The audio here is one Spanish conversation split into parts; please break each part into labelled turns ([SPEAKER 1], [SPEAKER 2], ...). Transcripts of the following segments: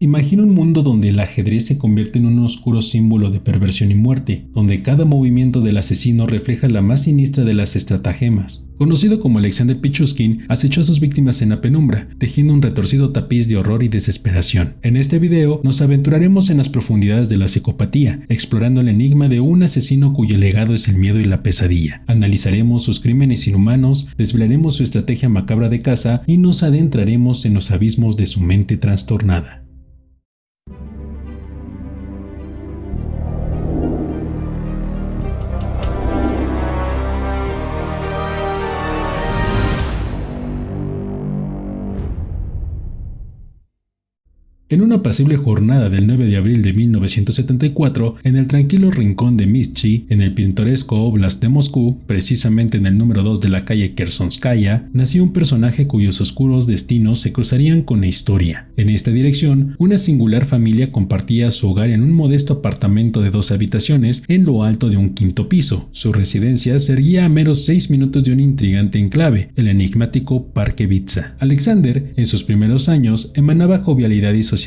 [SPEAKER 1] Imagina un mundo donde el ajedrez se convierte en un oscuro símbolo de perversión y muerte, donde cada movimiento del asesino refleja la más siniestra de las estratagemas. Conocido como Alexander Pichushkin, acechó a sus víctimas en la penumbra, tejiendo un retorcido tapiz de horror y desesperación. En este video nos aventuraremos en las profundidades de la psicopatía, explorando el enigma de un asesino cuyo legado es el miedo y la pesadilla. Analizaremos sus crímenes inhumanos, desvelaremos su estrategia macabra de caza y nos adentraremos en los abismos de su mente trastornada. En una apacible jornada del 9 de abril de 1974, en el tranquilo rincón de Mizhchi, en el pintoresco Oblast de Moscú, precisamente en el número 2 de la calle Kersonskaya, nació un personaje cuyos oscuros destinos se cruzarían con la historia. En esta dirección, una singular familia compartía su hogar en un modesto apartamento de 2 habitaciones en lo alto de un 5º piso. Su residencia se erguía a meros 6 minutos de un intrigante enclave, el enigmático Parque Vitsa. Alexander, en sus primeros años, emanaba jovialidad y sociabilidad,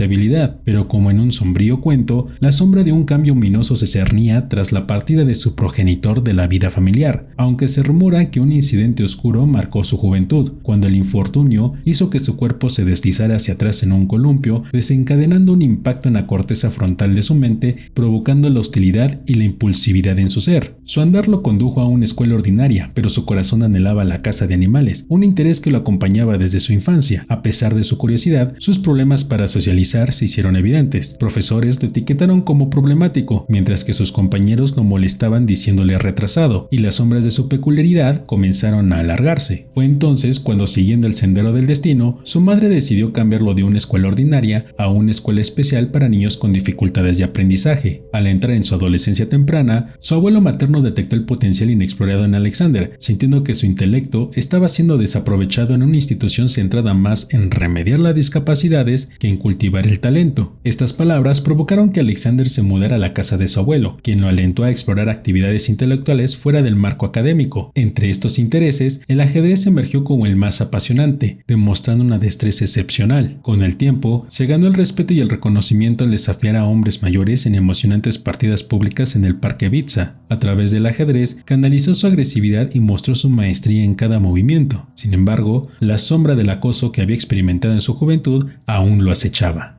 [SPEAKER 1] pero como en un sombrío cuento, la sombra de un cambio ominoso se cernía tras la partida de su progenitor de la vida familiar, aunque se rumora que un incidente oscuro marcó su juventud, cuando el infortunio hizo que su cuerpo se deslizara hacia atrás en un columpio, desencadenando un impacto en la corteza frontal de su mente, provocando la hostilidad y la impulsividad en su ser. Su andar lo condujo a una escuela ordinaria, pero su corazón anhelaba la caza de animales, un interés que lo acompañaba desde su infancia. A pesar de su curiosidad, sus problemas para socializar se hicieron evidentes. Profesores lo etiquetaron como problemático, mientras que sus compañeros lo molestaban diciéndole retrasado, y las sombras de su peculiaridad comenzaron a alargarse. Fue entonces cuando, siguiendo el sendero del destino, su madre decidió cambiarlo de una escuela ordinaria a una escuela especial para niños con dificultades de aprendizaje. Al entrar en su adolescencia temprana, su abuelo materno detectó el potencial inexplorado en Alexander, sintiendo que su intelecto estaba siendo desaprovechado en una institución centrada más en remediar las discapacidades que en cultivar el talento. Estas palabras provocaron que Alexander se mudara a la casa de su abuelo, quien lo alentó a explorar actividades intelectuales fuera del marco académico. Entre estos intereses, el ajedrez emergió como el más apasionante, demostrando una destreza excepcional. Con el tiempo, se ganó el respeto y el reconocimiento al desafiar a hombres mayores en emocionantes partidas públicas en el Parque Vitsa. A través del ajedrez, canalizó su agresividad y mostró su maestría en cada movimiento. Sin embargo, la sombra del acoso que había experimentado en su juventud aún lo acechaba.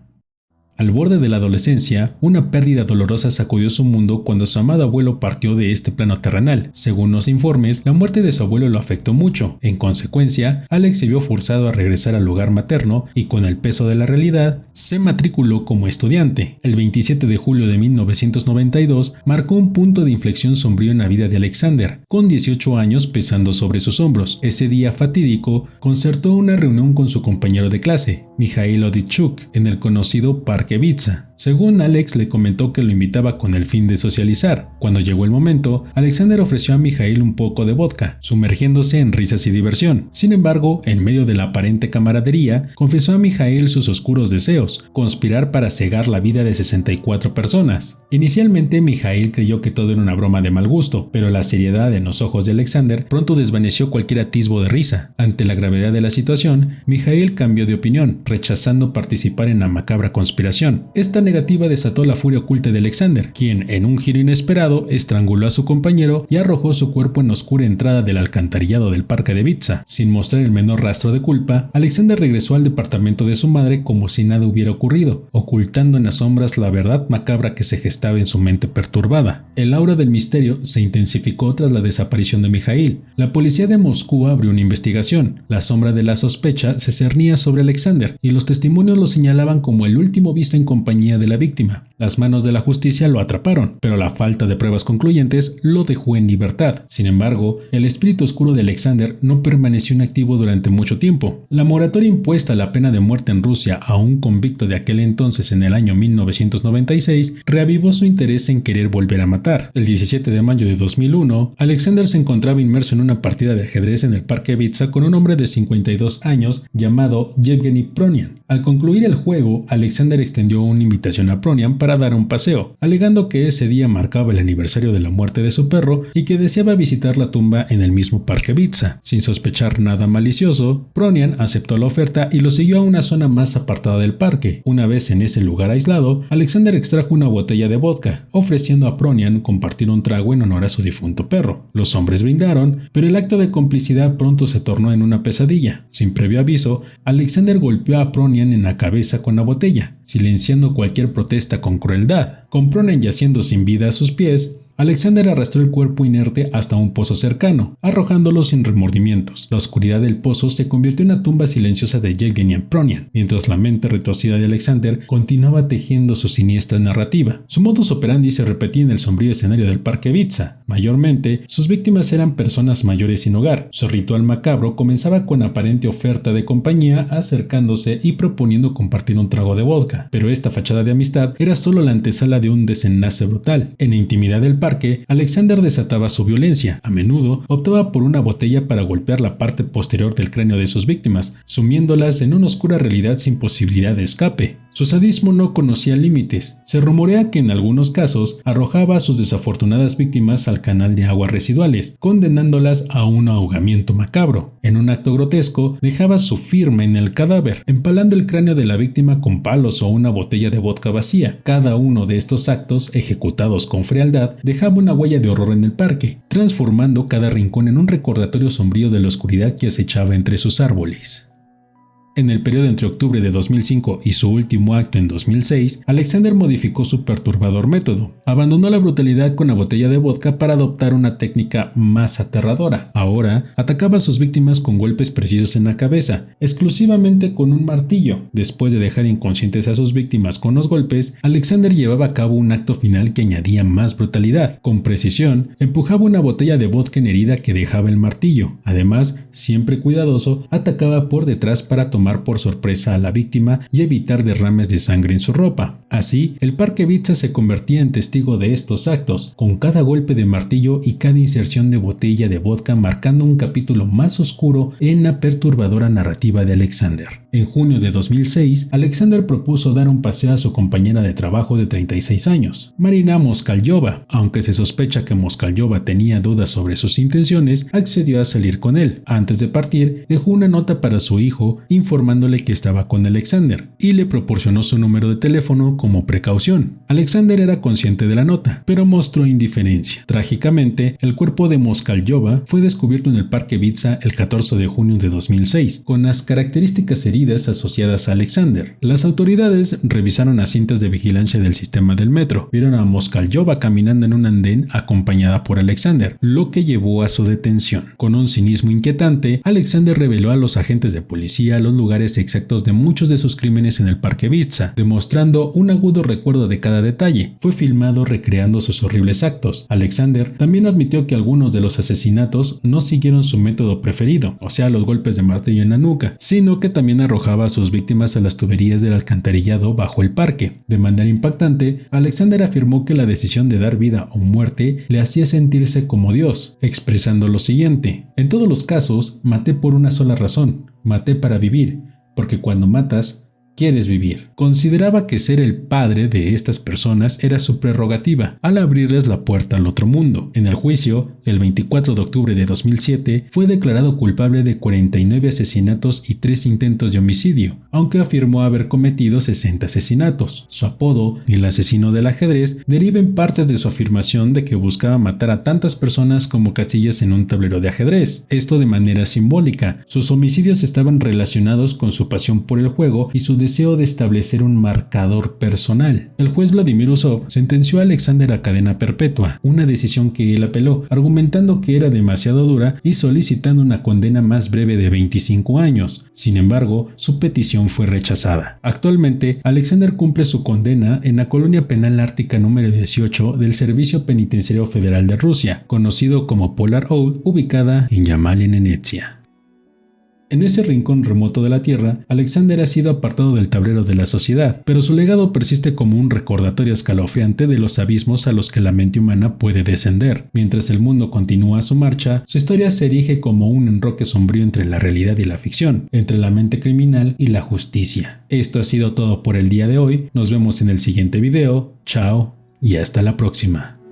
[SPEAKER 1] Al borde de la adolescencia, una pérdida dolorosa sacudió su mundo cuando su amado abuelo partió de este plano terrenal. Según los informes, la muerte de su abuelo lo afectó mucho. En consecuencia, Alex se vio forzado a regresar al hogar materno y, con el peso de la realidad, se matriculó como estudiante. El 27 de julio de 1992 marcó un punto de inflexión sombrío en la vida de Alexander, con 18 años pesando sobre sus hombros. Ese día fatídico concertó una reunión con su compañero de clase, Mikhail Odichuk, en el conocido Parque Vitsa. Según Alex, le comentó que lo invitaba con el fin de socializar. Cuando llegó el momento, Alexander ofreció a Mikhail un poco de vodka, sumergiéndose en risas y diversión. Sin embargo, en medio de la aparente camaradería, confesó a Mikhail sus oscuros deseos: conspirar para cegar la vida de 64 personas. Inicialmente, Mikhail creyó que todo era una broma de mal gusto, pero la seriedad en los ojos de Alexander pronto desvaneció cualquier atisbo de risa. Ante la gravedad de la situación, Mikhail cambió de opinión, rechazando participar en la macabra conspiración. Esta negativa desató la furia oculta de Alexander, quien, en un giro inesperado, estranguló a su compañero y arrojó su cuerpo en la oscura entrada del alcantarillado del Parque de Vitsa. Sin mostrar el menor rastro de culpa, Alexander regresó al departamento de su madre como si nada hubiera ocurrido, ocultando en las sombras la verdad macabra que se gestaba en su mente perturbada. El aura del misterio se intensificó tras la desaparición de Mikhail. La policía de Moscú abrió una investigación. La sombra de la sospecha se cernía sobre Alexander y los testimonios lo señalaban como el último visto en compañía de la víctima. Las manos de la justicia lo atraparon, pero la falta de pruebas concluyentes lo dejó en libertad. Sin embargo, el espíritu oscuro de Alexander no permaneció inactivo durante mucho tiempo. La moratoria impuesta a la pena de muerte en Rusia a un convicto de aquel entonces en el año 1996 reavivó su interés en querer volver a matar. El 17 de mayo de 2001, Alexander se encontraba inmerso en una partida de ajedrez en el Parque Vitsa con un hombre de 52 años llamado Yevgeny Pronian. Al concluir el juego, Alexander extendió una invitación a Pronian para dar un paseo, alegando que ese día marcaba el aniversario de la muerte de su perro y que deseaba visitar la tumba en el mismo Parque Bitsa. Sin sospechar nada malicioso, Pronian aceptó la oferta y lo siguió a una zona más apartada del parque. Una vez en ese lugar aislado, Alexander extrajo una botella de vodka, ofreciendo a Pronian compartir un trago en honor a su difunto perro. Los hombres brindaron, pero el acto de complicidad pronto se tornó en una pesadilla. Sin previo aviso, Alexander golpeó a Pronian en la cabeza con la botella, silenciando cualquier protesta con crueldad. Con Pronian yaciendo sin vida a sus pies, Alexander arrastró el cuerpo inerte hasta un pozo cercano, arrojándolo sin remordimientos. La oscuridad del pozo se convirtió en una tumba silenciosa de Yevgeny Pronian, mientras la mente retorcida de Alexander continuaba tejiendo su siniestra narrativa. Su modus operandi se repetía en el sombrío escenario del Parque Bitsa. Mayormente, sus víctimas eran personas mayores sin hogar. Su ritual macabro comenzaba con aparente oferta de compañía, acercándose y proponiendo compartir un trago de vodka. Pero esta fachada de amistad era solo la antesala de un desenlace brutal. En la intimidad del parque, Alexander desataba su violencia. A menudo optaba por una botella para golpear la parte posterior del cráneo de sus víctimas, sumiéndolas en una oscura realidad sin posibilidad de escape. Su sadismo no conocía límites. Se rumorea que en algunos casos arrojaba a sus desafortunadas víctimas al canal de aguas residuales, condenándolas a un ahogamiento macabro. En un acto grotesco, dejaba su firma en el cadáver, empalando el cráneo de la víctima con palos o una botella de vodka vacía. Cada uno de estos actos, ejecutados con frialdad, dejaba una huella de horror en el parque, transformando cada rincón en un recordatorio sombrío de la oscuridad que acechaba entre sus árboles. En el periodo entre octubre de 2005 y su último acto en 2006, Alexander modificó su perturbador método. Abandonó la brutalidad con la botella de vodka para adoptar una técnica más aterradora. Ahora, atacaba a sus víctimas con golpes precisos en la cabeza, exclusivamente con un martillo. Después de dejar inconscientes a sus víctimas con los golpes, Alexander llevaba a cabo un acto final que añadía más brutalidad. Con precisión, empujaba una botella de vodka en herida que dejaba el martillo. Además, siempre cuidadoso, atacaba por detrás para tomar por sorpresa a la víctima y evitar derrames de sangre en su ropa. Así, el Parque Bitsa se convertía en testigo de estos actos, con cada golpe de martillo y cada inserción de botella de vodka marcando un capítulo más oscuro en la perturbadora narrativa de Alexander. En junio de 2006, Alexander propuso dar un paseo a su compañera de trabajo de 36 años, Marina Moskalyova. Aunque se sospecha que Moskalyova tenía dudas sobre sus intenciones, accedió a salir con él. Antes de partir, dejó una nota para su hijo informándole que estaba con Alexander y le proporcionó su número de teléfono como precaución. Alexander era consciente de la nota, pero mostró indiferencia. Trágicamente, el cuerpo de Moskalyova fue descubierto en el Parque Bitsa el 14 de junio de 2006, con las características heridas asociadas a Alexander. Las autoridades revisaron las cintas de vigilancia del sistema del metro. Vieron a Moskalyova caminando en un andén acompañada por Alexander, lo que llevó a su detención. Con un cinismo inquietante, Alexander reveló a los agentes de policía los lugares exactos de muchos de sus crímenes en el Parque Bitsa, demostrando un agudo recuerdo de cada detalle. Fue filmado recreando sus horribles actos. Alexander también admitió que algunos de los asesinatos no siguieron su método preferido, o sea, los golpes de martillo en la nuca, sino que también arrojaba a sus víctimas a las tuberías del alcantarillado bajo el parque. De manera impactante, Alexander afirmó que la decisión de dar vida o muerte le hacía sentirse como Dios, expresando lo siguiente: en todos los casos, maté por una sola razón. Maté para vivir, porque cuando matas, quieres vivir. Consideraba que ser el padre de estas personas era su prerrogativa, al abrirles la puerta al otro mundo. En el juicio, el 24 de octubre de 2007, fue declarado culpable de 49 asesinatos y 3 intentos de homicidio, aunque afirmó haber cometido 60 asesinatos. Su apodo, el asesino del ajedrez, deriva en partes de su afirmación de que buscaba matar a tantas personas como casillas en un tablero de ajedrez. Esto de manera simbólica. Sus homicidios estaban relacionados con su pasión por el juego y su deseo de establecer un marcador personal. El juez Vladimir Usov sentenció a Alexander a cadena perpetua, una decisión que él apeló, argumentando que era demasiado dura y solicitando una condena más breve de 25 años. Sin embargo, su petición fue rechazada. Actualmente, Alexander cumple su condena en la colonia penal ártica número 18 del Servicio Penitenciario Federal de Rusia, conocido como Polar Old, ubicada en Yamal en Nenetsia. En ese rincón remoto de la Tierra, Alexander ha sido apartado del tablero de la sociedad, pero su legado persiste como un recordatorio escalofriante de los abismos a los que la mente humana puede descender. Mientras el mundo continúa su marcha, su historia se erige como un enroque sombrío entre la realidad y la ficción, entre la mente criminal y la justicia. Esto ha sido todo por el día de hoy, nos vemos en el siguiente video. Chao y hasta la próxima.